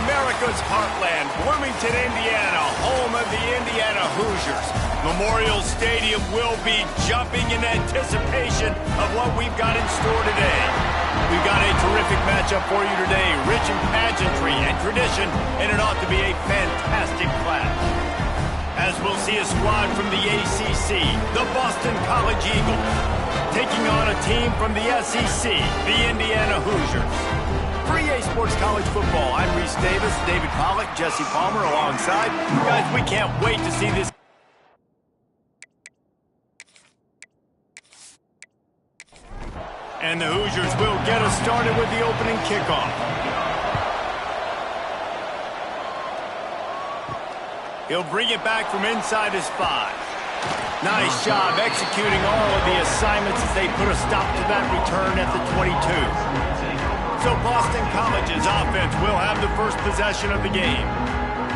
America's heartland, Bloomington, Indiana, home of the Indiana Hoosiers. Memorial Stadium will be jumping in anticipation of what we've got in store today. We've got a terrific matchup for you today, rich in pageantry and tradition, and it ought to be a fantastic clash. As we'll see a squad from the ACC, the Boston College Eagles, taking on a team from the SEC, the Indiana Hoosiers. For EA Sports College Football, I'm Reese Davis, David Pollack, Jesse Palmer alongside. Guys, we can't wait to see this. And the Hoosiers will get us started with the opening kickoff. He'll bring it back from inside his 5. Nice job executing all of the assignments as they put a stop to that return at the 22. So Boston College's offense will have the first possession of the game.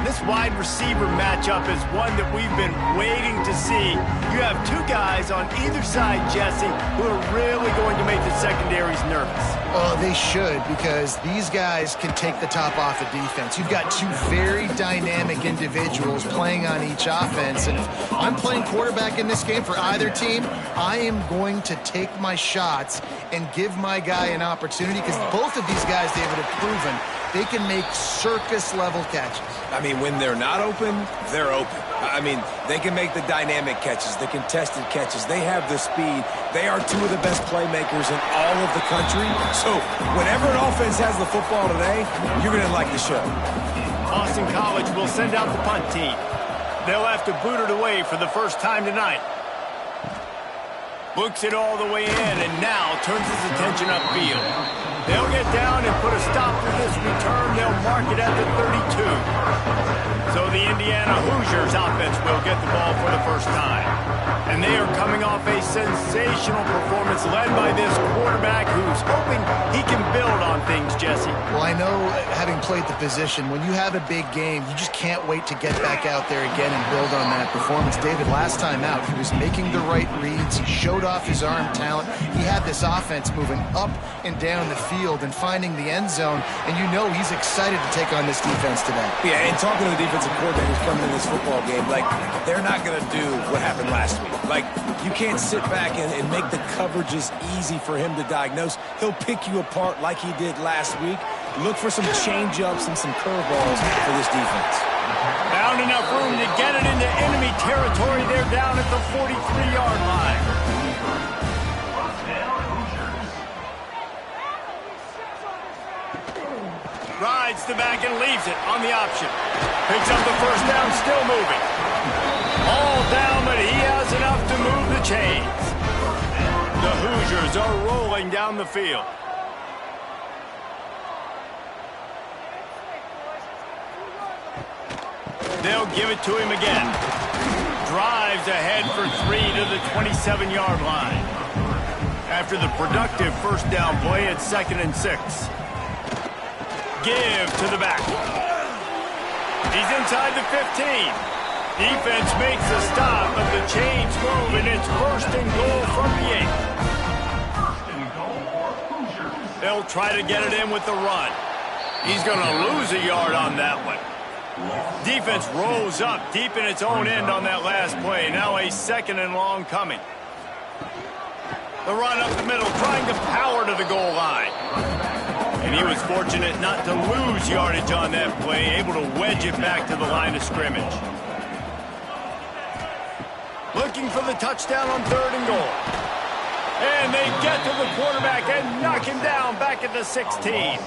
This wide receiver matchup is one that we've been waiting to see. You have two guys on either side, Jesse, who are really going to make the secondaries nervous. Oh, they should, because these guys can take the top off of defense. You've got two very dynamic individuals playing on each offense, and if I'm playing quarterback in this game for either team, I am going to take my shots and give my guy an opportunity, because both of these guys, David, have proven they can make circus-level catches. I mean, when they're not open, they're open. I mean, they can make the dynamic catches, the contested catches. They have the speed. They are two of the best playmakers in all of the country. So whenever an offense has the football today, you're going to like the show. Boston College will send out the punt team. They'll have to boot it away for the first time tonight. Books it all the way in and now turns his attention upfield. They'll get down and put a stop to this return. They'll mark it at the 32. So the Indiana Hoosiers offense will get the ball for the first time. And they are coming off a sensational performance led by this quarterback who's hoping he can build on things, Jesse. Well, I know, having played the position, when you have a big game, you just can't wait to get back out there again and build on that performance. David, last time out, he was making the right reads. He showed off his arm talent. He had this offense moving up and down the field and finding the end zone, and you know he's excited to take on this defense today. Yeah, and talking to the defensive coordinators coming in this football game, like, they're not going to do what happened last week. Like, you can't sit back and make the coverages easy for him to diagnose. He'll pick you apart like he did last week. Look for some change-ups and some curveballs for this defense. Found enough room to get it into enemy territory. They're down at the 43-yard line. Rides the back and leaves it on the option. Picks up the first down, still moving. All down, but he has enough to move the chains. The Hoosiers are rolling down the field. They'll give it to him again. Drives ahead for 3 to the 27-yard line. After the productive first down play, it's 2nd and 6. Give to the back. He's inside the 15. Defense makes a stop, but the chains move, and it's 1st and goal from the 8. They'll try to get it in with the run. He's going to lose a yard on that one. Defense rolls up deep in its own end on that last play. Now a 2nd and long coming. The run up the middle, trying to power to the goal line. And he was fortunate not to lose yardage on that play, able to wedge it back to the line of scrimmage. Looking for the touchdown on 3rd and goal. And they get to the quarterback and knock him down back at the 16.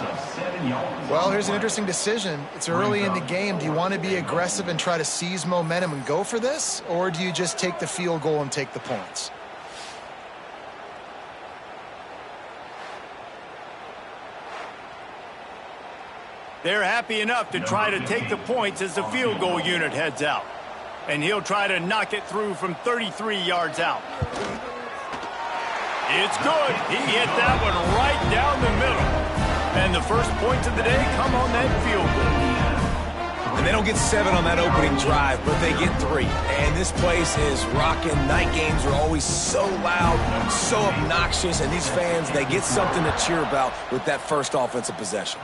Well, here's an interesting decision. It's early in the game. Do you want to be aggressive and try to seize momentum and go for this? Or do you just take the field goal and take the points? They're happy enough to try to take the points as the field goal unit heads out. And he'll try to knock it through from 33 yards out. It's good. He hit that one right down the middle. And the first points of the day come on that field goal. And they don't get 7 on that opening drive, but they get 3. And this place is rocking. Night games are always so loud, so obnoxious, and these fans, they get something to cheer about with that first offensive possession.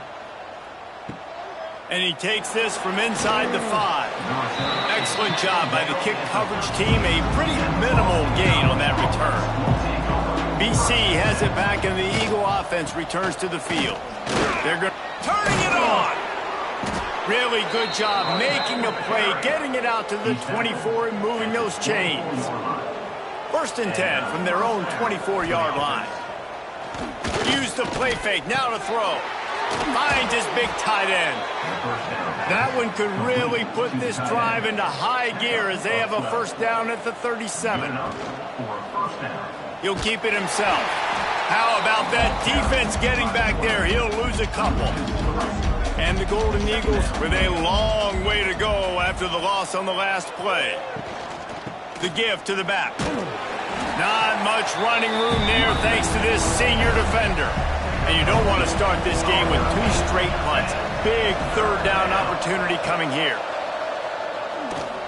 And he takes this from inside the 5. Excellent job by the kick coverage team. A pretty minimal gain on that return. BC has it back, and the Eagle offense returns to the field. They're turning it on. Really good job making a play, getting it out to the 24 and moving those chains. 1st and 10 from their own 24-yard line. Use the play fake, now to throw. Finds his big tight end. That one could really put this drive into high gear as they have a 1st down at the 37. He'll keep it himself. How about that defense getting back there? He'll lose a couple. And the Golden Eagles with a long way to go after the loss on the last play. The give to the back. Not much running room there thanks to this senior defender. And you don't want to start this game with 2 straight punts. Big 3rd down opportunity coming here.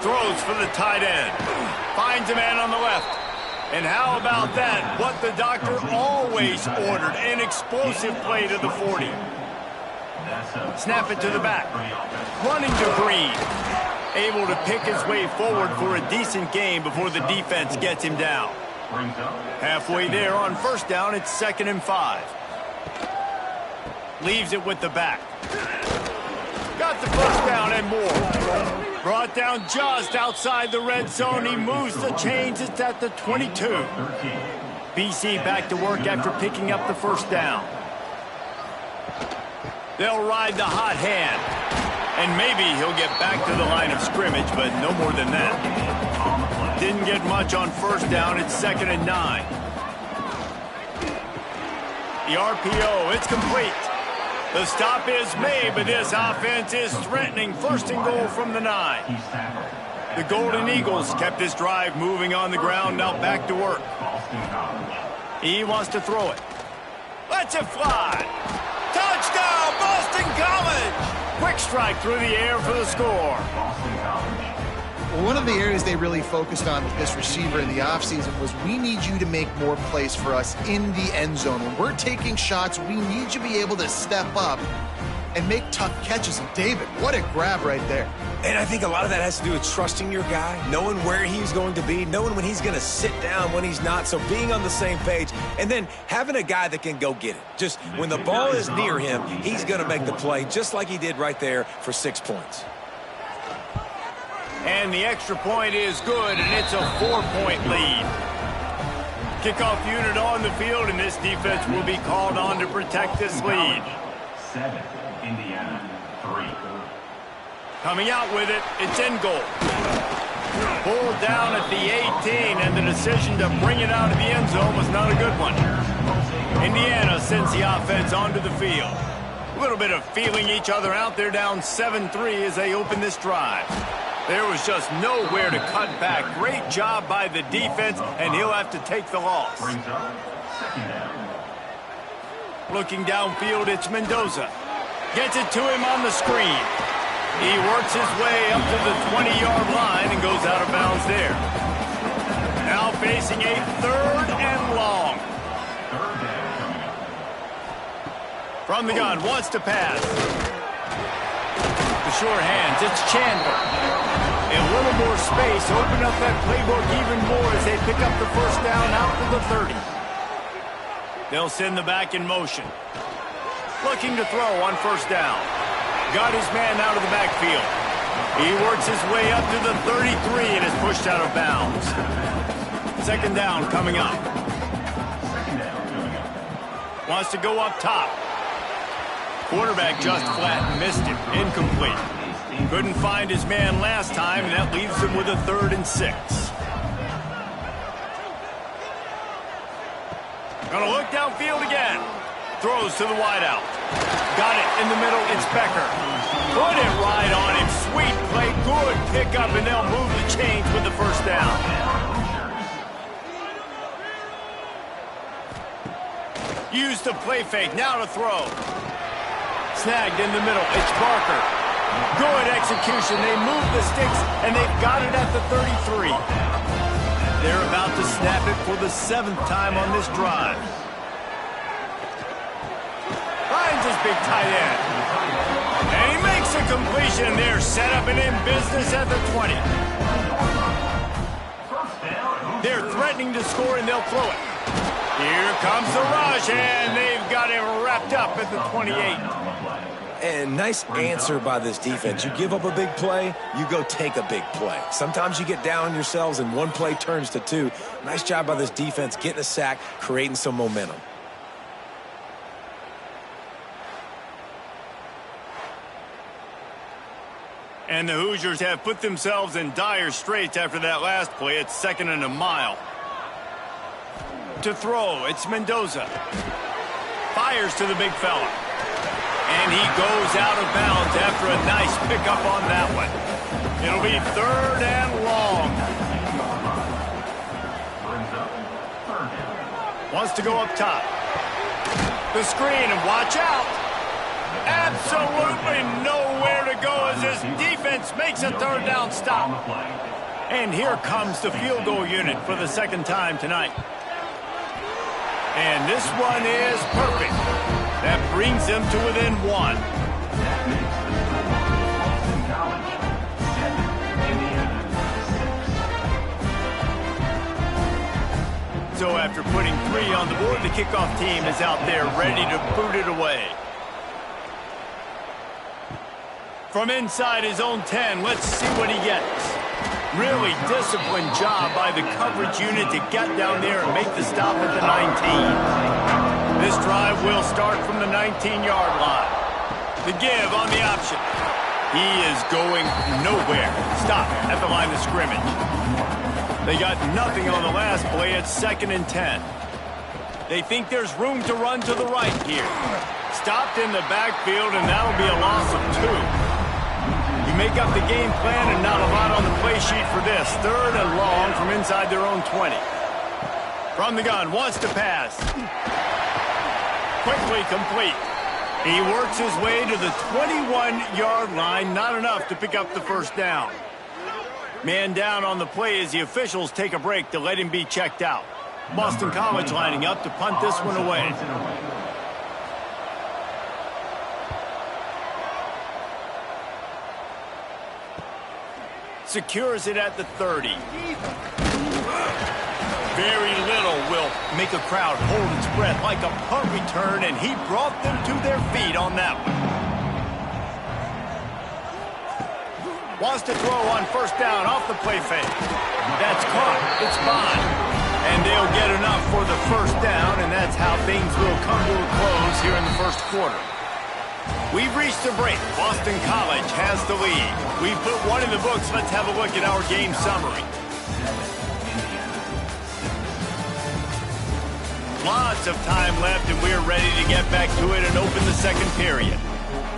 Throws for the tight end. Finds a man on the left. And how about that? What the doctor always ordered. An explosive play to the 40. Snap it to the back. Running to Green. Able to pick his way forward for a decent game before the defense gets him down. Halfway there on 1st down, it's 2nd and 5. Leaves it with the back. Got the 1st down and more. Brought down just outside the red zone. He moves the chains. It's at the 22. BC back to work after picking up the 1st down. They'll ride the hot hand. And maybe he'll get back to the line of scrimmage, but no more than that. Didn't get much on 1st down. It's 2nd and 9. The RPO, it's complete. The stop is made, but this offense is threatening. 1st and goal from the 9. The Golden Eagles kept this drive moving on the ground, now back to work. He wants to throw it. Lets it fly. Touchdown, Boston College! Quick strike through the air for the score. Well, one of the areas they really focused on with this receiver in the offseason was we need you to make more plays for us in the end zone. When we're taking shots, we need you to be able to step up and make tough catches. And David, what a grab right there. And I think a lot of that has to do with trusting your guy, knowing where he's going to be, knowing when he's going to sit down, when he's not, so being on the same page, and then having a guy that can go get it. Just when the ball is near him, he's going to make the play just like he did right there for 6 points. And the extra point is good, and it's a 4-point lead. Kickoff unit on the field, and this defense will be called on to protect this lead. 7, Indiana, 3. Coming out with it, it's in goal. Pulled down at the 18, and the decision to bring it out of the end zone was not a good one. Indiana sends the offense onto the field. A little bit of feeling each other out. They're down 7-3 as they open this drive. There was just nowhere to cut back. Great job by the defense, and he'll have to take the loss. Looking downfield, it's Mendoza. Gets it to him on the screen. He works his way up to the 20-yard line and goes out of bounds there. Now facing a 3rd and long. From the gun, wants to pass. The sure hands, it's Chandler. A little more space, open up that playbook even more as they pick up the 1st down out to the 30. They'll send the back in motion. Looking to throw on 1st down. Got his man out of the backfield. He works his way up to the 33 and is pushed out of bounds. 2nd down coming up. Wants to go up top. Quarterback just flat missed him. Incomplete. Couldn't find his man last time, and that leaves him with a 3rd and 6. Gonna look downfield again. Throws to the wideout. Got it in the middle. It's Becker. Put it right on him. Sweet play. Good pickup, and they'll move the chains with the 1st down. Use the play fake. Now to throw. Snagged in the middle. It's Barker. Good execution. They move the sticks, and they've got it at the 33. They're about to snap it for the 7th time on this drive. Finds his big tight end. And he makes Makes a completion. They're set up and in business at the 20. They're threatening to score, and they'll throw it. Here comes the rush, and they've got him wrapped up at the 28. And nice answer by this defense. You give up a big play, you go take a big play. Sometimes you get down on yourselves and one play turns to two. Nice job by this defense getting a sack, creating some momentum. And the Hoosiers have put themselves in dire straits after that last play. It's 2nd and a mile. To throw, it's Mendoza. Fires to the big fella. And he goes out of bounds after a nice pickup on that one. It'll be 3rd and long. Wants to go up top. The screen, and watch out. Absolutely nowhere to go as this defense makes a 3rd down stop. And here comes the field goal unit for the 2nd time tonight. And this one is perfect. That brings them to within 1. So after putting 3 on the board, the kickoff team is out there ready to boot it away. From inside his own 10, let's see what he gets. Really disciplined job by the coverage unit to get down there and make the stop at the 19. This drive will start from the 19-yard line. The give on the option. He is going nowhere. Stop at the line of scrimmage. They got nothing on the last play. It's 2nd and 10. They think there's room to run to the right here. Stopped in the backfield, and that'll be a loss of 2. You make up the game plan and not a lot on the play sheet for this. 3rd and long from inside their own 20. From the gun, wants to pass. Quickly complete. He works his way to the 21-yard line. Not enough to pick up the 1st down. Man down on the play as the officials take a break to let him be checked out. Boston College lining up to punt this one away. Secures it at the 30. Very little will make a crowd hold its breath like a punt return, and he brought them to their feet on that one. Wants to throw on 1st down off the play fake. That's caught. It's Bond. And they'll get enough for the 1st down, and that's how things will come to a close here in the 1st quarter. We've reached a break. Boston College has the lead. We've put 1 in the books. Let's have a look at our game summary. Lots of time left, and we're ready to get back to it and open the 2nd period.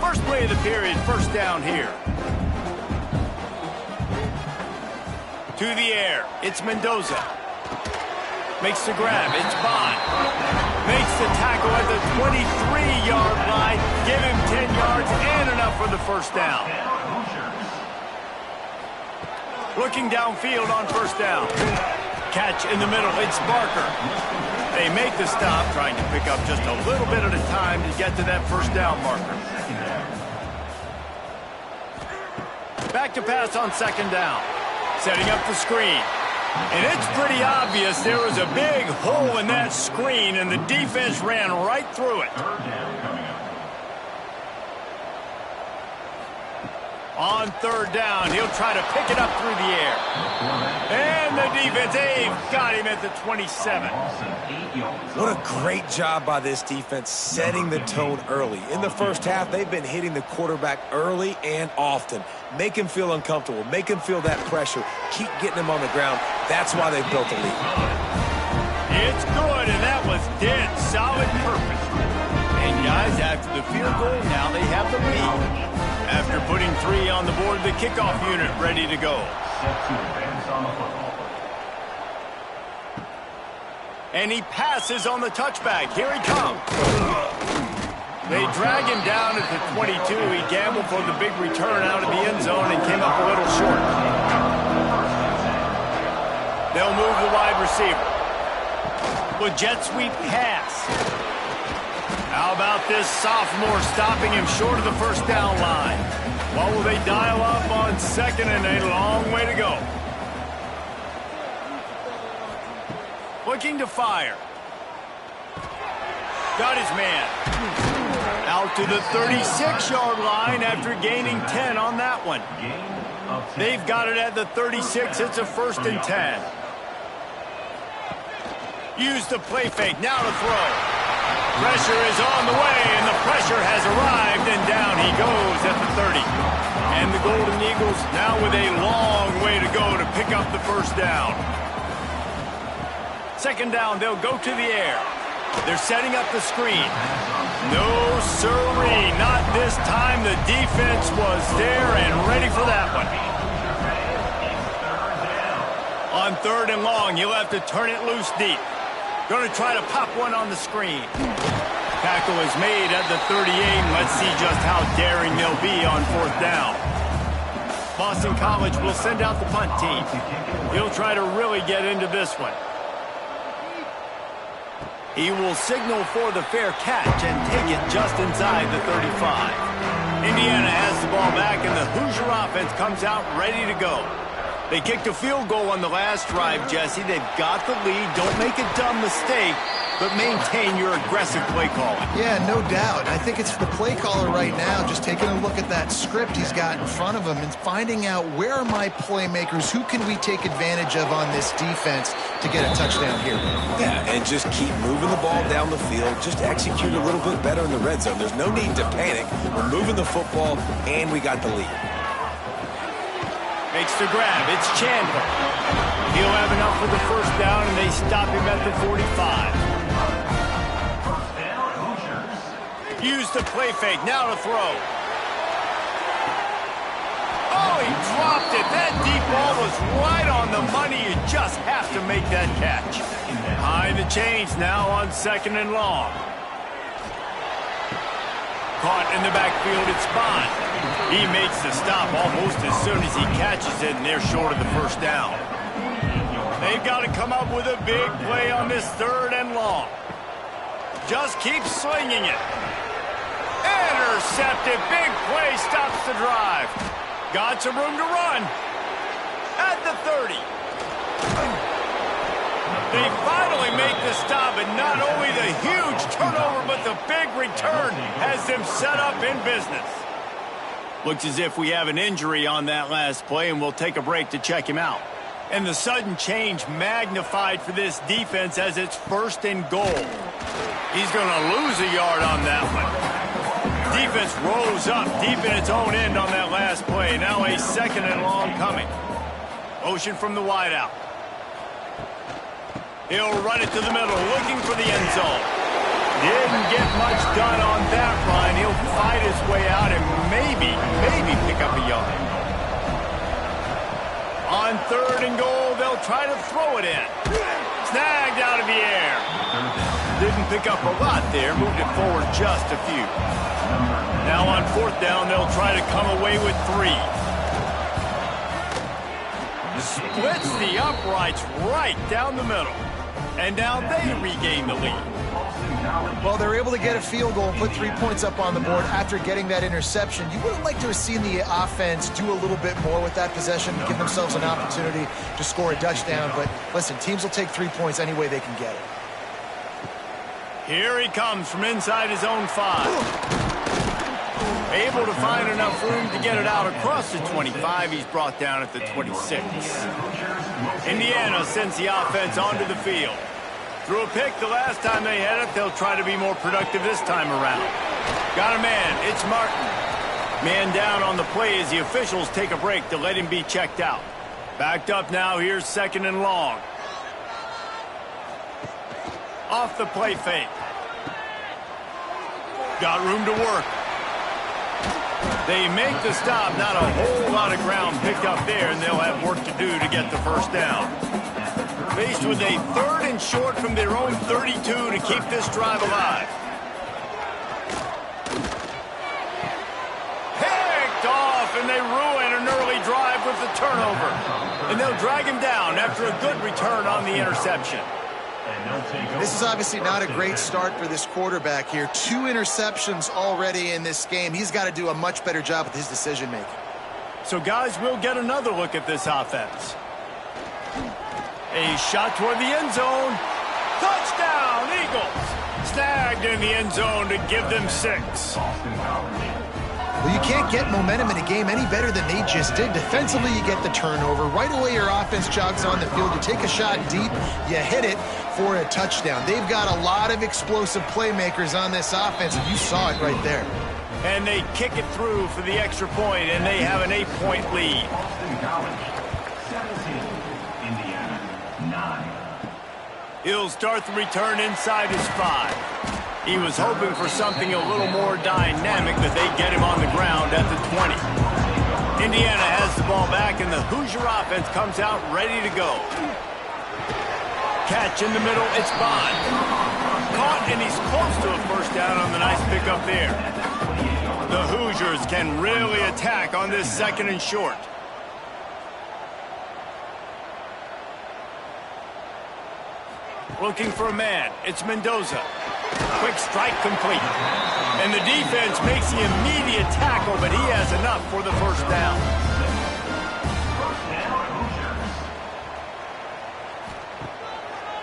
First play of the period, 1st down here. To the air, it's Mendoza. Makes the grab, it's Bond. Makes the tackle at the 23-yard line. Give him 10 yards and enough for the 1st down. Looking downfield on 1st down. Catch in the middle, it's Barker. They make the stop, trying to pick up just a little bit at a time to get to that 1st down marker. Back to pass on 2nd down. Setting up the screen. And it's pretty obvious there was a big hole in that screen, and the defense ran right through it. On 3rd down, he'll try to pick it up through the air. And the defense, they've got him at the 27. What a great job by this defense setting the tone early. In the 1st half, they've been hitting the quarterback early and often. Make him feel uncomfortable. Make him feel that pressure. Keep getting him on the ground. That's why they've built a lead. It's good, and that was dead solid perfect. And guys, after the field goal, now they have the lead. After putting 3 on the board, the kickoff unit ready to go. And he passes on the touchback. Here he comes. They drag him down at the 22. He gambled for the big return out of the end zone and came up a little short. They'll move the wide receiver. With jet sweep pass. How about this sophomore stopping him short of the 1st down line? What will they dial up on second and a long way to go? Looking to fire. Got his man. Out to the 36-yard line after gaining 10 on that one. They've got it at the 36. It's a 1st and 10. Use the play fake. Now to throw. Pressure is on the way, and the pressure has arrived, and down he goes at the 30. And the Golden Eagles now with a long way to go to pick up the 1st down. 2nd down, they'll go to the air. They're setting up the screen. No, sirree, not this time. The defense was there and ready for that one. On 3rd and long, you'll have to turn it loose deep. Going to try to pop one on the screen. Tackle is made at the 38. Let's see just how daring they'll be on 4th down. Boston College will send out the punt team. He'll try to really get into this one. He will signal for the fair catch and take it just inside the 35. Indiana has the ball back, and the Hoosier offense comes out ready to go. They kicked a field goal on the last drive, Jesse. They've got the lead. Don't make a dumb mistake, but maintain your aggressive play calling. Yeah, no doubt. I think it's the play caller right now just taking a look at that script he's got in front of him and finding out where are my playmakers, who can we take advantage of on this defense to get a touchdown here. Yeah, and just keep moving the ball down the field. Just execute a little bit better in the red zone. There's no need to panic. We're moving the football, and we got the lead. Makes the grab. It's Chandler. He'll have enough for the 1st down, and they stop him at the 45. Use the play fake. Now to throw. Oh, he dropped it. That deep ball was right on the money. You just have to make that catch. Behind the chains now on 2nd and long. Caught in the backfield, it's Bond. He makes the stop almost as soon as he catches it, and they're short of the 1st down. They've got to come up with a big play on this 3rd and long. Just keep slinging it. Intercepted. Big play stops the drive. Got some room to run. At the 30. They finally make the stop, and not only the huge turnover, but the big return has them set up in business. Looks as if we have an injury on that last play, and we'll take a break to check him out. And the sudden change magnified for this defense as it's 1st and goal. He's going to lose a yard on that one. Defense rose up deep in its own end on that last play. Now a 2nd and long coming. Motion from the wideout. He'll run it to the middle, looking for the end zone. Didn't get much done on that run. He'll fight his way out and maybe pick up a yard. On 3rd and goal, they'll try to throw it in. Snagged out of the air. Didn't pick up a lot there, moved it forward just a few. Now on 4th down, they'll try to come away with 3. Splits the uprights right down the middle. And now they regain the lead. Well, they're able to get a field goal and put 3 points up on the board after getting that interception. You would have liked to have seen the offense do a little bit more with that possession, give themselves an opportunity to score a touchdown. But listen, teams will take 3 points any way they can get it. Here he comes from inside his own 5. Able to find enough room to get it out across the 25. He's brought down at the 26. Indiana sends the offense onto the field. Threw a pick the last time they had it. They'll try to be more productive this time around. Got a man. It's Martin. Man down on the play as the officials take a break to let him be checked out. Backed up now. Here's 2nd and long. Off the play fake. Got room to work. They make the stop. Not a whole lot of ground picked up there, and they'll have work to do to get the 1st down. Faced with a 3rd and short from their own 32 to keep this drive alive. Picked off, and they ruin an early drive with the turnover. And they'll drag him down after a good return on the interception. This is obviously not a great start for this quarterback here. 2 interceptions already in this game. He's got to do a much better job with his decision-making. So, guys, we'll get another look at this offense. A shot toward the end zone. Touchdown, Eagles! Snagged in the end zone to give them 6. Well, you can't get momentum in a game any better than they just did. Defensively, you get the turnover. Right away, your offense jogs on the field. You take a shot deep, you hit it for a touchdown. They've got a lot of explosive playmakers on this offense, and you saw it right there. And they kick it through for the extra point, and they have an 8-point lead. Boston College, 17. Indiana, 9. He'll start the return inside his 5. He was hoping for something a little more dynamic, but they get him on the ground at the 20. Indiana has the ball back, and the Hoosier offense comes out ready to go. Catch in the middle, it's Bond. Caught, and he's close to a first down on the nice pickup there. The Hoosiers can really attack on this 2nd and short. Looking for a man, it's Mendoza. Quick strike complete. And the defense makes the immediate tackle, but he has enough for the first down.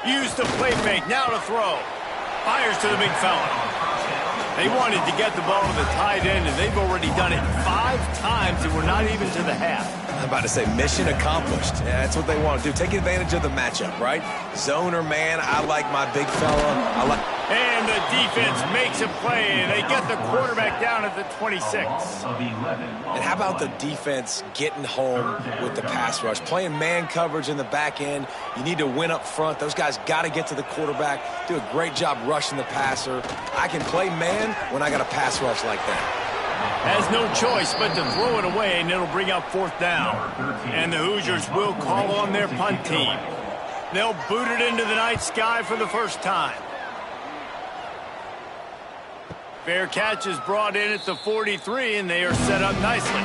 Used the play fake, now to throw. Fires to the big fella. They wanted to get the ball to the tight end, and they've already done it 5 times, and we're not even to the half. I'm about to say mission accomplished. Yeah, that's what they want to do. Take advantage of the matchup, right? Zone or man, I like my big fella. And the defense makes a play, and they get the quarterback down at the 26. And how about the defense getting home with the pass rush? Playing man coverage in the back end. You need to win up front. Those guys got to get to the quarterback, do a great job rushing the passer. I can play man when I got a pass rush like that. Has no choice but to throw it away, and it'll bring up 4th down. And the Hoosiers will call on their punt team. They'll boot it into the night sky for the first time. Fair catch is brought in at the 43, and they are set up nicely.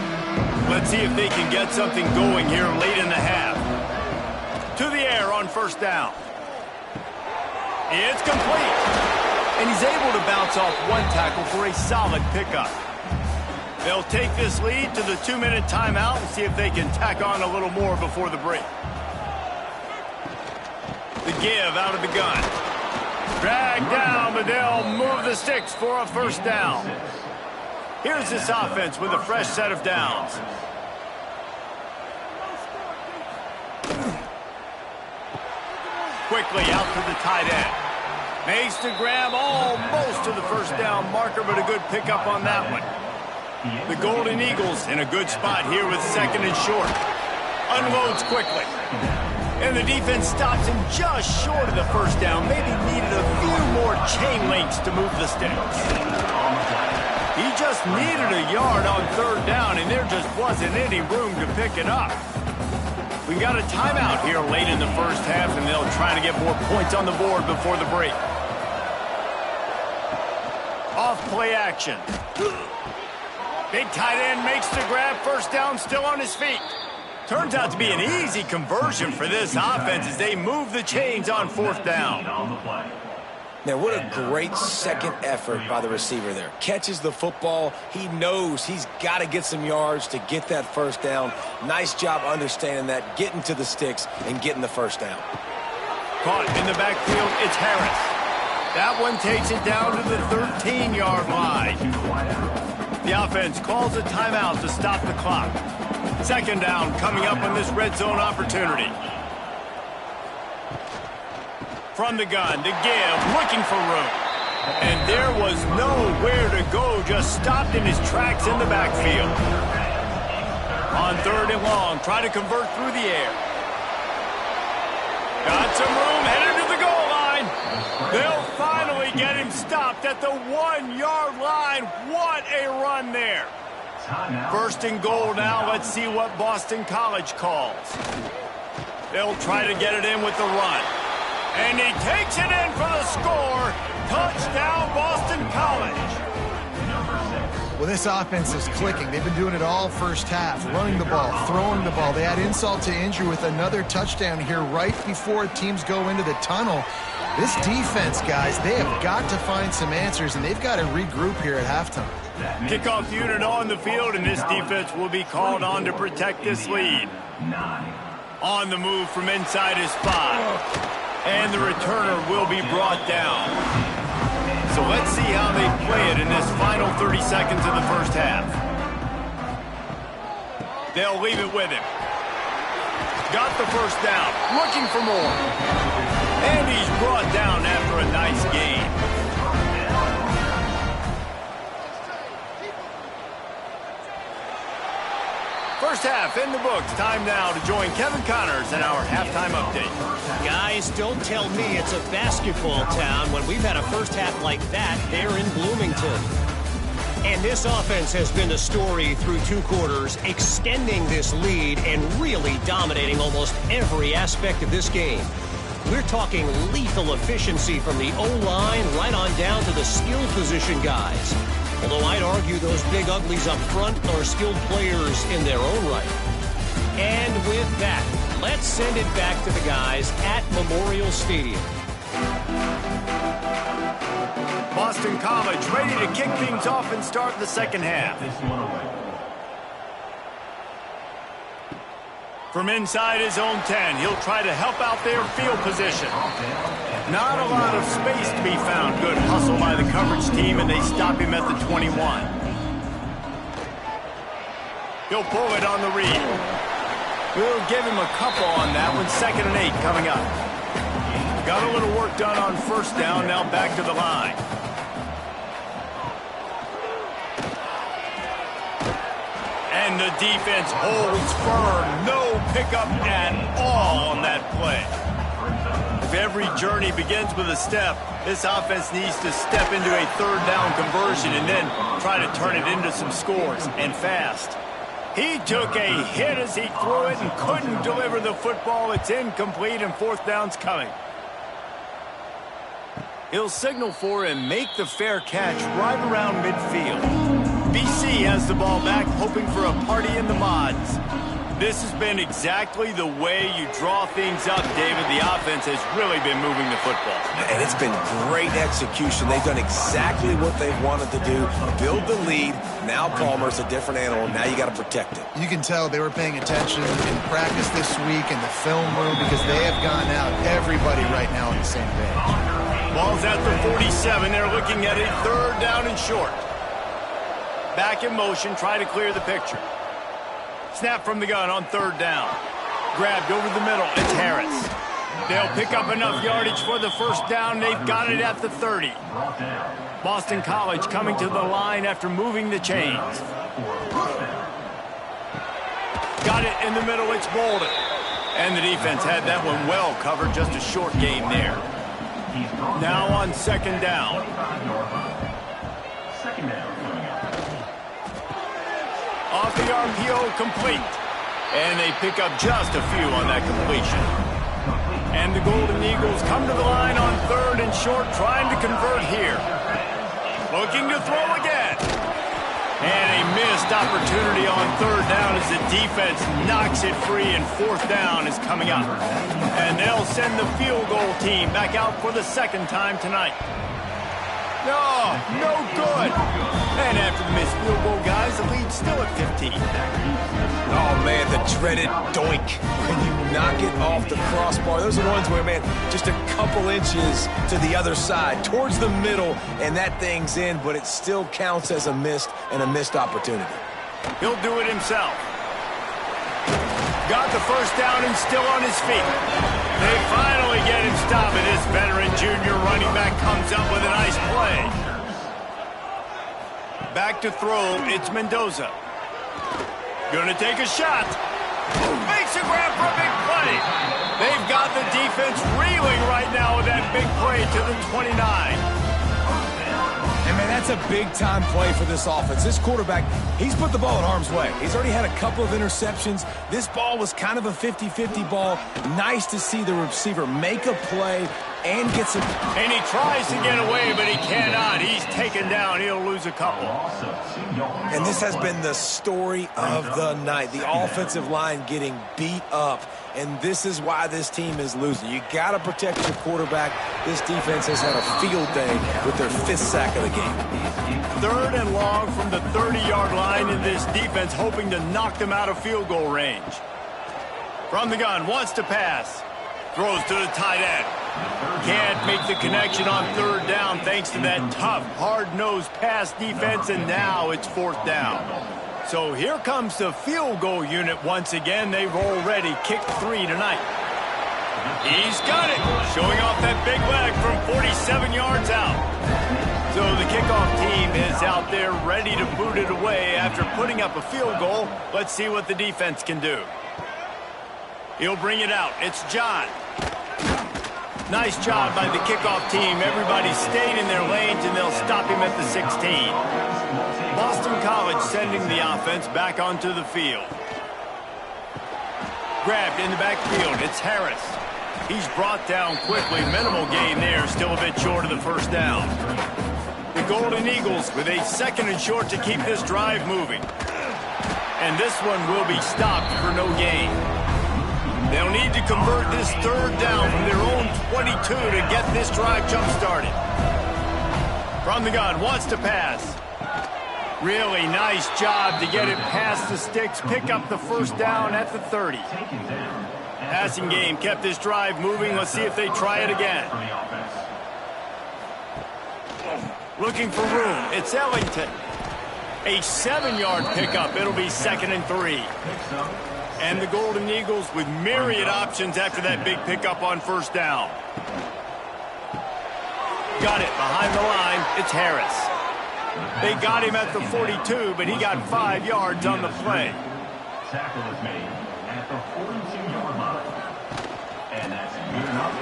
Let's see if they can get something going here late in the half. To the air on 1st down. It's complete. And he's able to bounce off 1 tackle for a solid pickup. They'll take this lead to the 2-minute timeout and see if they can tack on a little more before the break. The give out of the gun. Dragged down, but they'll move the sticks for a first down. Here's this offense with a fresh set of downs. Quickly out to the tight end. Makes the grab almost to the first down marker, but a good pickup on that one. The Golden Eagles in a good spot here with 2nd and short. Unloads quickly. And the defense stops him just short of the first down. Maybe needed a few more chain links to move the sticks. He just needed a yard on 3rd down, and there just wasn't any room to pick it up. We got a timeout here late in the first half, and they'll try to get more points on the board before the break. Off play action. Big tight end makes the grab, first down, still on his feet. Turns out to be an easy conversion for this offense as they move the chains on 4th down. Now, what a great second effort by the receiver there. Catches the football. He knows he's got to get some yards to get that first down. Nice job understanding that, getting to the sticks and getting the first down. Caught in the backfield, it's Harris. That one takes it down to the 13-yard line. The offense calls a timeout to stop the clock. 2nd down coming up on this red zone opportunity. From the gun, to give, looking for room. And there was nowhere to go, just stopped in his tracks in the backfield. On 3rd and long, try to convert through the air. Got some room, headed to the goal line. They'll finally get him stopped at the 1-yard line. What a run there. 1st and goal now. Let's see what Boston College calls. They'll try to get it in with the run. And he takes it in for the score. Touchdown, Boston College. Well, this offense is clicking. They've been doing it all first half, running the ball, throwing the ball. They add insult to injury with another touchdown here right before teams go into the tunnel. This defense, guys, they have got to find some answers, and they've got to regroup here at halftime. Kickoff unit on the field, and this defense will be called on to protect this lead. On the move from inside his spot. And the returner will be brought down. So let's see how they play it in this final 30 seconds of the first half. They'll leave it with him. Got the first down, looking for more. And he's brought down after a nice gain. First half in the books. Time now to join Kevin Connors in our halftime update. Guys, don't tell me it's a basketball town when we've had a first half like that there in Bloomington. And this offense has been the story through 2 quarters, extending this lead and really dominating almost every aspect of this game. We're talking lethal efficiency from the O-line right on down to the skill position guys. Although I'd argue those big uglies up front are skilled players in their own right. And with that, let's send it back to the guys at Memorial Stadium. Boston College ready to kick things off and start the second half. From inside his own 10, he'll try to help out their field position. Not a lot of space to be found. Good hustle by the coverage team, and they stop him at the 21. He'll pull it on the read. We'll give him a couple on that one. 2nd and 8 coming up. Got a little work done on first down. Now back to the line. And the defense holds firm. No pickup at all on that play. If every journey begins with a step, this offense needs to step into a 3rd down conversion and then try to turn it into some scores, and fast. He took a hit as he threw it and couldn't deliver the football. It's incomplete, and 4th down's coming. He'll signal for and make the fair catch right around midfield. BC has the ball back, hoping for a party in the mods. This has been exactly the way you draw things up, David. The offense has really been moving the football. And it's been great execution. They've done exactly what they wanted to do. Build the lead. Now Palmer's a different animal. Now you got to protect it. You can tell they were paying attention in practice this week in the film room because they have gone out, everybody right now on the same page. Ball's at the 47. They're looking at a 3rd down and short. Back in motion, try to clear the picture. Snap from the gun on 3rd down. Grabbed over the middle. It's Harris. They'll pick up enough yardage for the first down. They've got it at the 30. Boston College coming to the line after moving the chains. Got it in the middle. It's Bolden. And the defense had that one well covered. Just a short game there. Now on 2nd down. Off the RPO, complete. And they pick up just a few on that completion. And the Golden Eagles come to the line on 3rd and short, trying to convert here. Looking to throw again. And a missed opportunity on 3rd down as the defense knocks it free, and 4th down is coming up. And they'll send the field goal team back out for the 2nd time tonight. No, no good. And after the missed field goal, guys, the lead's still at 15. Oh, man, the dreaded doink. When you knock it off the crossbar, those are ones where, man, just a couple inches to the other side, towards the middle, and that thing's in, but it still counts as a missed opportunity. He'll do it himself. Got the first down and still on his feet. They finally get him stopped, and this veteran junior running back comes up with a nice play. Back to throw, it's Mendoza. Gonna take a shot. Makes a grab for a big play. They've got the defense reeling right now with that big play to the 29. And, man, that's a big-time play for this offense. This quarterback, he's put the ball in harm's way. He's already had a couple of interceptions. This ball was kind of a 50-50 ball. Nice to see the receiver make a play and gets him. And he tries to get away, but he cannot. He's taken down. He'll lose a couple. And this has been the story of the night. The offensive line getting beat up. And this is why this team is losing. You got to protect your quarterback. This defense has had a field day with their 5th sack of the game. 3rd and long from the 30-yard line, in this defense hoping to knock them out of field goal range. From the gun, wants to pass. Throws to the tight end. Can't make the connection on 3rd down thanks to that tough, hard-nosed pass defense, and now it's 4th down. So here comes the field goal unit once again. They've already kicked 3 tonight. He's got it, showing off that big leg from 47 yards out. So the kickoff team is out there ready to boot it away after putting up a field goal. Let's see what the defense can do. He'll bring it out. It's John. Nice job by the kickoff team. Everybody stayed in their lanes, and they'll stop him at the 16. Boston College sending the offense back onto the field. Grabbed in the backfield. It's Harris. He's brought down quickly. Minimal gain there. Still a bit short of the 1st down. The Golden Eagles with a 2nd and short to keep this drive moving. And this one will be stopped for no gain. They'll need to convert this 3rd down from their own 22 to get this drive jump-started. From the gun, wants to pass. Really nice job to get it past the sticks, pick up the 1st down at the 30. Passing game kept this drive moving. Let's see if they try it again. Looking for room. It's Ellington. A 7-yard pickup. It'll be 2nd and 3. And the Golden Eagles with myriad options after that big pickup on 1st down. Got it behind the line. It's Harris. They got him at the 42, but he got 5 yards on the play. Tackle is made at the 42-yard line. And that's good enough.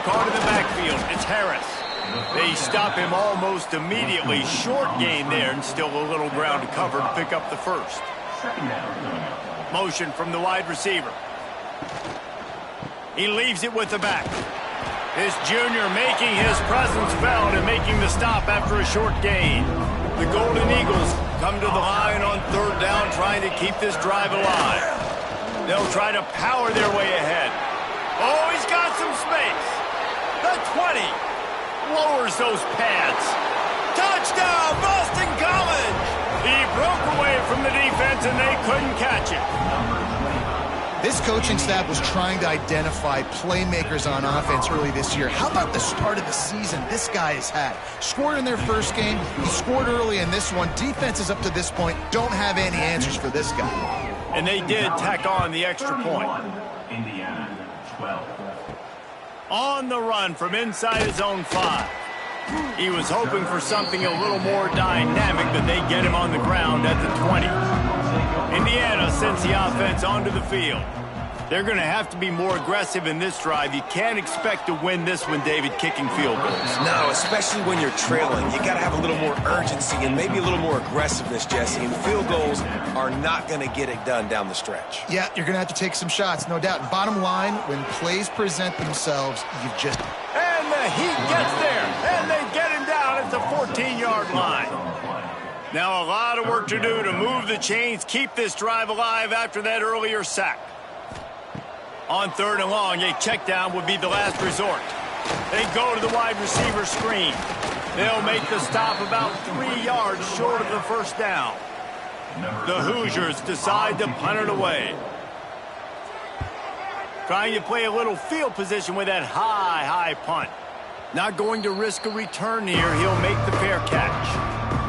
Caught in the backfield. It's Harris. They stop him almost immediately. Short gain there, and still a little ground to cover to pick up the 1st. 2nd down coming up. Motion from the wide receiver. He leaves it with the back. This junior making his presence felt and making the stop after a short gain. The Golden Eagles come to the line on 3rd down, trying to keep this drive alive. They'll try to power their way ahead. Oh, he's got some space. The 20 lowers those pads. Touchdown, Boston College! He broke away from the defense, and they couldn't catch it. This coaching staff was trying to identify playmakers on offense early this year. How about the start of the season this guy has had? Scored in their 1st game. He scored early in this one. Defenses up to this point don't have any answers for this guy. And they did tack on the extra point. Indiana, 12. On the run from inside his own 5. He was hoping for something a little more dynamic, but they get him on the ground at the 20. Indiana sends the offense onto the field. They're going to have to be more aggressive in this drive. You can't expect to win this one, David, kicking field goals. No, especially when you're trailing. You got to have a little more urgency and maybe a little more aggressiveness, Jesse. And field goals are not going to get it done down the stretch. Yeah, you're going to have to take some shots, no doubt. Bottom line, when plays present themselves, you've just... And the heat gets there, and they get him down at the 14-yard line. Now a lot of work to do to move the chains, keep this drive alive after that earlier sack. On 3rd and long, a check down would be the last resort. They go to the wide receiver screen. They'll make the stop about 3 yards short of the 1st down. The Hoosiers decide to punt it away. Trying to play a little field position with that high punt. Not going to risk a return here. He'll make the fair catch.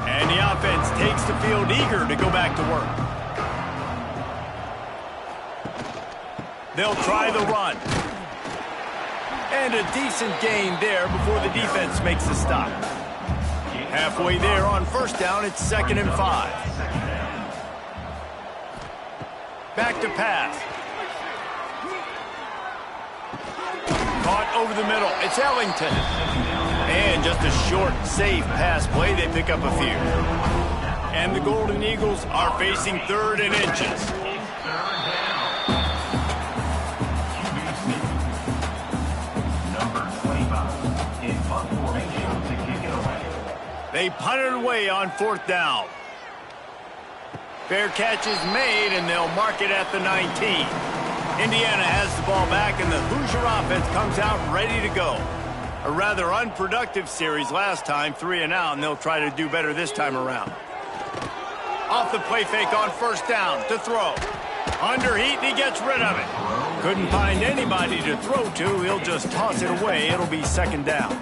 And the offense takes the field eager to go back to work. They'll try the run. And a decent gain there before the defense makes the stop. Halfway there on 1st down, it's 2nd and 5. Back to pass. Caught over the middle. It's Ellington. And just a short, safe pass play. They pick up a few. And the Golden Eagles are facing 3rd and inches. Number 25. They punt it away on 4th down. Fair catch is made, and they'll mark it at the 19. Indiana has the ball back, and the Hoosier offense comes out ready to go. A rather unproductive series last time, 3 and out, and they'll try to do better this time around. Off the play fake on 1st down to throw. Under heat, and he gets rid of it. Couldn't find anybody to throw to. He'll just toss it away. It'll be 2nd down.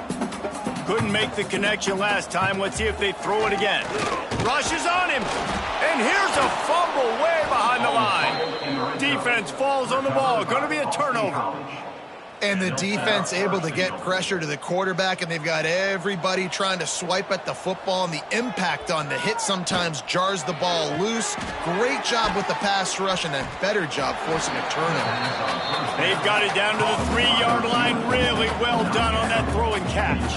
Couldn't make the connection last time. Let's see if they throw it again. Rushes on him. And here's a fumble way behind the line. Defense falls on the ball. Going to be a turnover. And the defense able to get pressure to the quarterback, and they've got everybody trying to swipe at the football, and the impact on the hit sometimes jars the ball loose. Great job with the pass rush, and a better job forcing a turnover. They've got it down to the 3-yard line. Really well done on that throw and catch.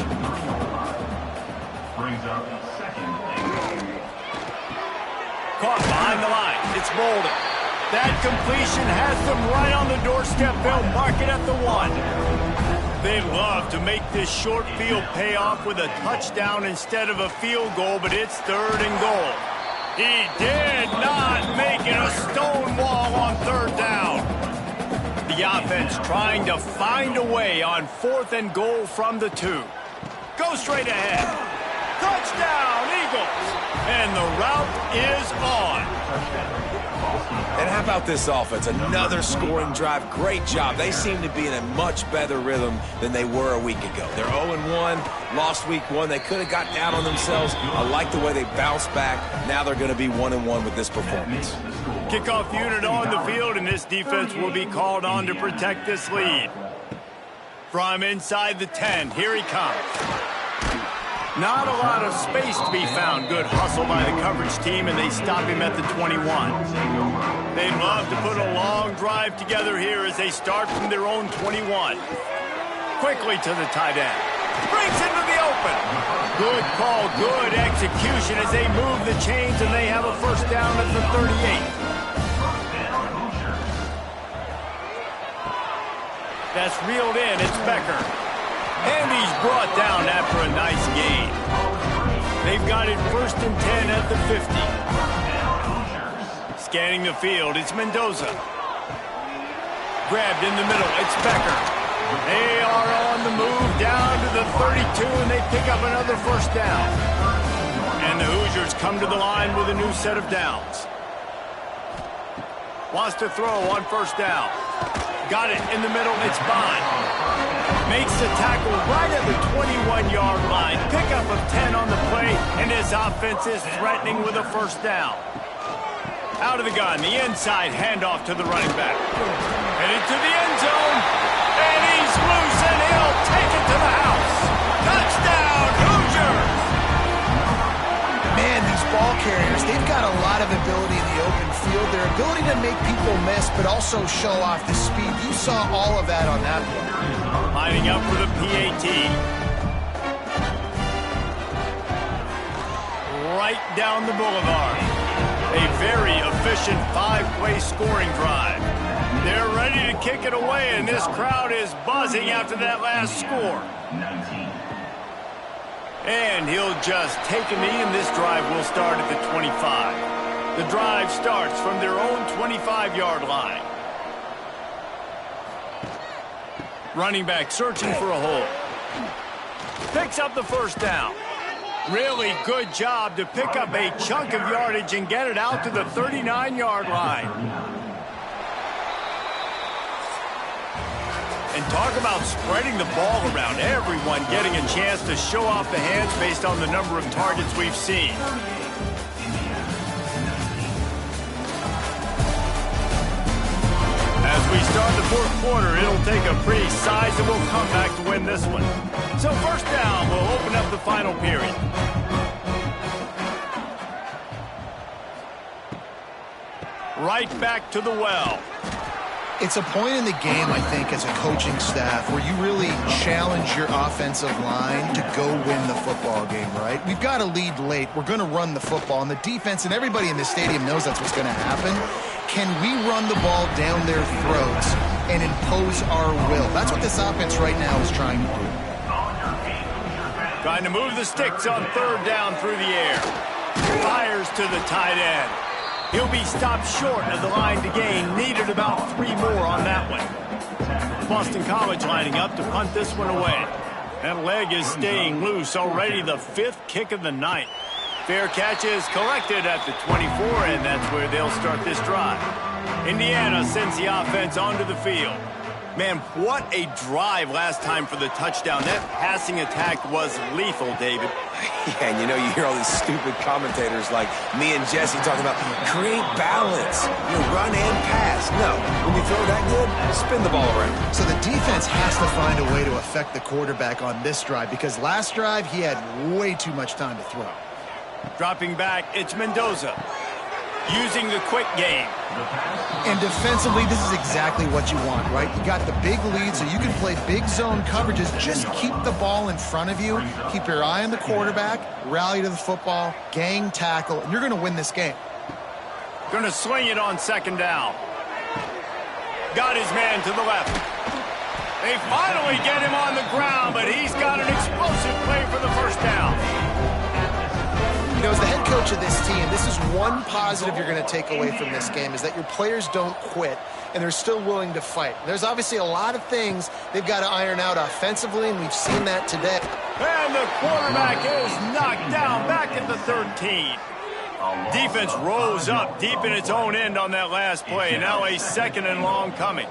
Brings up 2nd and goal. Caught behind the line. It's Bolden. That completion has them right on the doorstep. They'll mark it at the 1. They love to make this short field pay off with a touchdown instead of a field goal, but it's 3rd and goal. He did not make it a stone wall on 3rd down. The offense trying to find a way on 4th and goal from the 2. Go straight ahead. Touchdown, Eagles! And the route is on. And how about this offense? Another scoring drive. Great job. They seem to be in a much better rhythm than they were a week ago. They're 0-1, lost week 1. They could have gotten out on themselves. I like the way they bounced back. Now they're going to be 1-1 with this performance. Kickoff unit on the field, and this defense will be called on to protect this lead. From inside the 10, here he comes. Not a lot of space to be found. Good hustle by the coverage team, and they stop him at the 21. They'd love to put a long drive together here as they start from their own 21. Quickly to the tight end. Brings into the open. Good call, good execution as they move the chains, and they have a 1st down at the 38. That's reeled in. It's Becker. And he's brought down after a nice gain. They've got it 1st and 10 at the 50. Scanning the field, it's Mendoza. Grabbed in the middle, it's Becker. They are on the move down to the 32, and they pick up another 1st down. And the Hoosiers come to the line with a new set of downs. Wants to throw on 1st down. Got it in the middle, it's Bond. Makes the tackle right at the 21-yard line. Pickup of 10 on the play, and his offense is threatening with a 1st down. Out of the gun, the inside handoff to the running back. Headed to the end zone, and he's loose, and he'll take it to the house. Touchdown, Hoosiers! Man, these ball carriers, they've got a lot of ability in the open field. Their ability to make people miss, but also show off the speed. You saw all of that on that play. Lining up for the PAT. Right down the boulevard. A very efficient 5-play scoring drive. They're ready to kick it away, and this crowd is buzzing after that last score. And he'll just take a knee, and this drive will start at the 25. The drive starts from their own 25-yard line. Running back searching for a hole. Picks up the 1st down. Really good job to pick up a chunk of yardage and get it out to the 39-yard line. And talk about spreading the ball around. Everyone getting a chance to show off the hands based on the number of targets we've seen. As we start the 4th quarter, it'll take a pretty sizable comeback to win this one. So 1st down will open up the final period. Right back to the well. It's a point in the game, I think, as a coaching staff where you really challenge your offensive line to go win the football game, right? We've got a lead late. We're going to run the football, and the defense and everybody in the stadium knows that's what's going to happen. Can we run the ball down their throats and impose our will? That's what this offense right now is trying to do. Trying to move the sticks on third down through the air. Fires to the tight end. He'll be stopped short of the line to gain. Needed about 3 more on that one. Boston College lining up to punt this one away. That leg is staying loose. Already the 5th kick of the night. Fair catch is collected at the 24, and that's where they'll start this drive. Indiana sends the offense onto the field. Man, what a drive last time for the touchdown. That passing attack was lethal, David. Yeah, and you hear all these stupid commentators like me and Jesse talking about create balance, run and pass. No, when you throw that good, spin the ball around. So the defense has to find a way to affect the quarterback on this drive because last drive he had way too much time to throw. Dropping back, it's Mendoza. Using the quick game. And defensively, this is exactly what you want, right? You got the big lead, so you can play big zone coverages. Just keep the ball in front of you. Keep your eye on the quarterback. Rally to the football. Gang tackle. And you're going to win this game. Going to swing it on second down. Got his man to the left. They finally get him on the ground, but he's got an explosive play for the first down. As the head coach of this team, this is one positive you're going to take away from this game is that your players don't quit and they're still willing to fight. There's obviously a lot of things they've got to iron out offensively, and we've seen that today. And the quarterback is knocked down back at the 13. Defense rose up deep in its own end on that last play. Now a 2nd and long coming.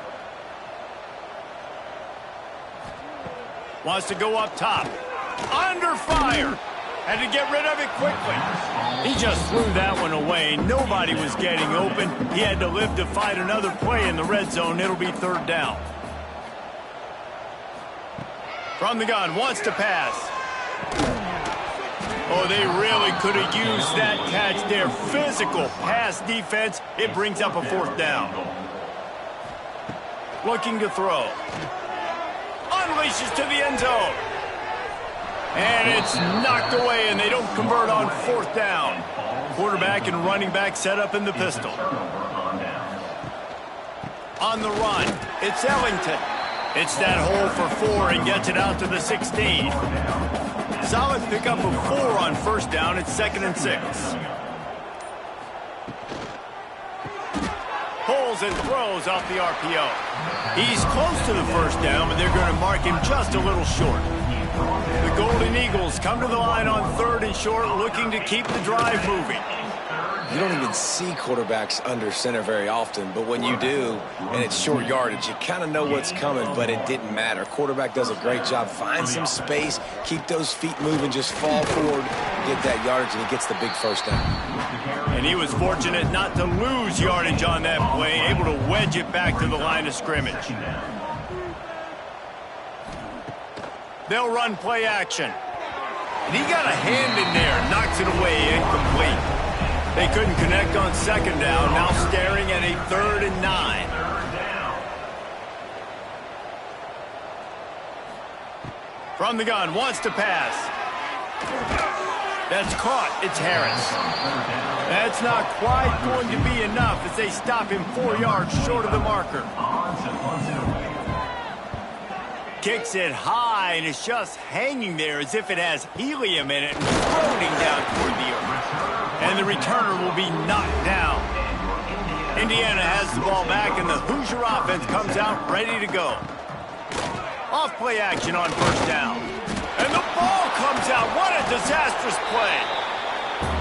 Wants to go up top. Under fire. Had to get rid of it quickly. He just threw that one away. Nobody was getting open. He had to live to fight another play in the red zone. It'll be 3rd down. From the gun, wants to pass. Oh, they really could have used that catch there. Physical pass defense. It brings up a 4th down. Looking to throw. Unleashes to the end zone. And it's knocked away, and they don't convert on 4th down. Quarterback and running back set up in the pistol. On the run, it's Ellington. It's that hole for 4 and gets it out to the 16. Solid pickup of 4 on 1st down. It's 2nd and 6. Pulls and throws off the RPO. He's close to the 1st down, but they're going to mark him just a little short. The Golden Eagles come to the line on 3rd and short, looking to keep the drive moving. You don't even see quarterbacks under center very often, but when you do, and it's short yardage, you kind of know what's coming, but it didn't matter. Quarterback does a great job. Find some space, keep those feet moving, just fall forward, get that yardage, and he gets the big 1st down. And he was fortunate not to lose yardage on that play, able to wedge it back to the line of scrimmage. They'll run play action. And he got a hand in there, knocks it away, incomplete. They couldn't connect on 2nd down, now staring at a 3rd and 9. From the gun, wants to pass. That's caught, it's Harris. That's not quite going to be enough as they stop him 4 yards short of the marker. Kicks it high, and it's just hanging there as if it has helium in it and floating down toward the earth. And the returner will be knocked down. Indiana has the ball back, and the Hoosier offense comes out ready to go. Off play action on 1st down. And the ball comes out. What a disastrous play.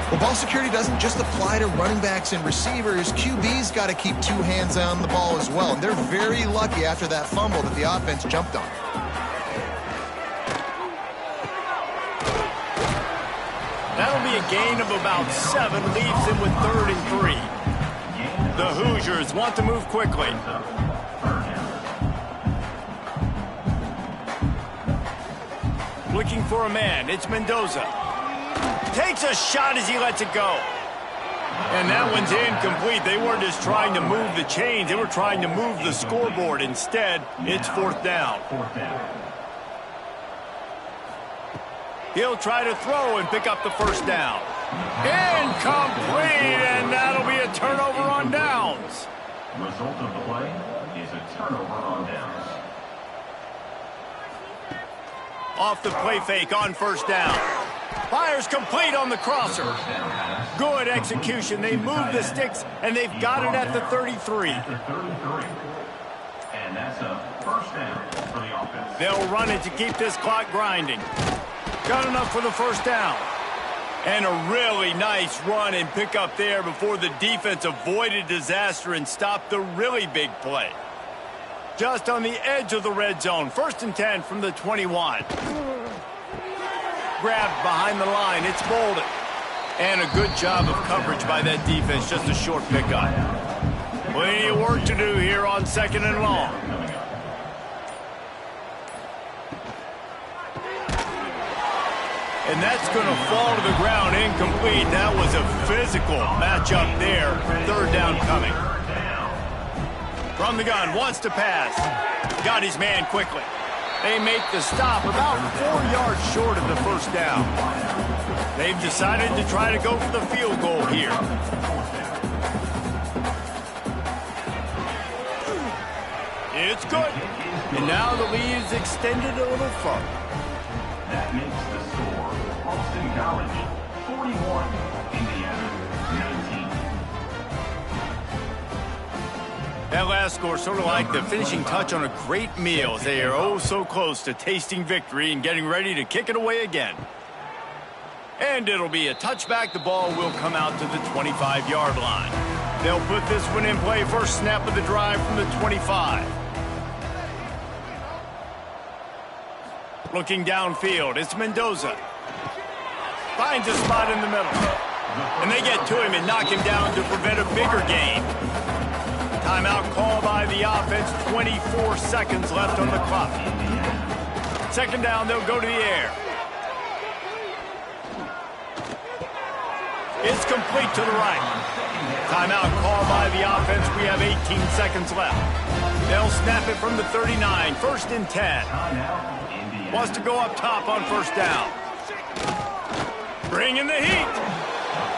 Well, ball security doesn't just apply to running backs and receivers. QB's got to keep 2 hands on the ball as well. And they're very lucky after that fumble that the offense jumped on. That'll be a gain of about 7, leaves him with 3rd and 3. The Hoosiers want to move quickly. Looking for a man, it's Mendoza. Takes a shot as he lets it go. And that one's incomplete. They weren't just trying to move the chains, they were trying to move the scoreboard. Instead, it's 4th down. He'll try to throw and pick up the 1st down. Incomplete, and that'll be a turnover on downs. Result of the play is a turnover on downs. Off the play fake on first down. Fires complete on the crosser. Good execution. They move the sticks, and they've got it at the 33. And that's a first down for the offense. They'll run it to keep this clock grinding. Got enough for the first down. And a really nice run and pick up there before the defense avoided disaster and stopped the really big play. Just on the edge of the red zone. 1st and 10 from the 21. Grabbed behind the line. It's Bolden. And a good job of coverage by that defense. Just a short pickup. Plenty of work to do here on 2nd and long. And that's going to fall to the ground incomplete. That was a physical matchup there. 3rd down coming. From the gun, wants to pass. Got his man quickly. They make the stop about 4 yards short of the first down. They've decided to try to go for the field goal here. It's good. And now the lead is extended a little further. That makes the score Boston College 41, Indiana 19. That last score sort of like the finishing touch on a great meal as they are oh so close to tasting victory and getting ready to kick it away again. And it'll be a touchback. The ball will come out to the 25-yard line. They'll put this one in play. First snap of the drive from the 25. Looking downfield, it's Mendoza. Finds a spot in the middle. And they get to him and knock him down to prevent a bigger gain. Timeout call by the offense. 24 seconds left on the clock. 2nd down, they'll go to the air. It's complete to the right. Timeout call by the offense. We have 18 seconds left. They'll snap it from the 39. 1st and 10. Wants to go up top on first down. Bring in the heat.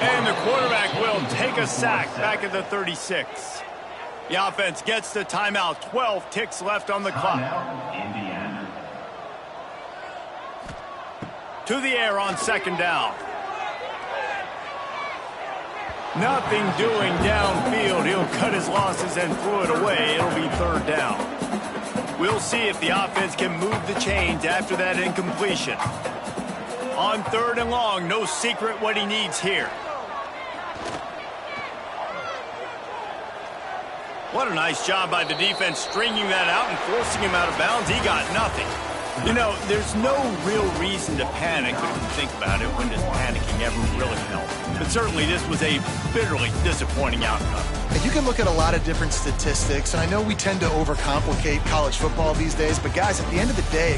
And the quarterback will take a sack back at the 36. The offense gets the timeout. 12 ticks left on the clock. To the air on 2nd down. Nothing doing downfield. He'll cut his losses and throw it away. It'll be 3rd down. We'll see if the offense can move the chains after that incompletion. On 3rd and long, no secret what he needs here. What a nice job by the defense stringing that out and forcing him out of bounds. He got nothing. You know, there's no real reason to panic, but if you think about it, when does panicking ever really help? But certainly this was a bitterly disappointing outcome. And you can look at a lot of different statistics, and I know we tend to overcomplicate college football these days, but guys, at the end of the day,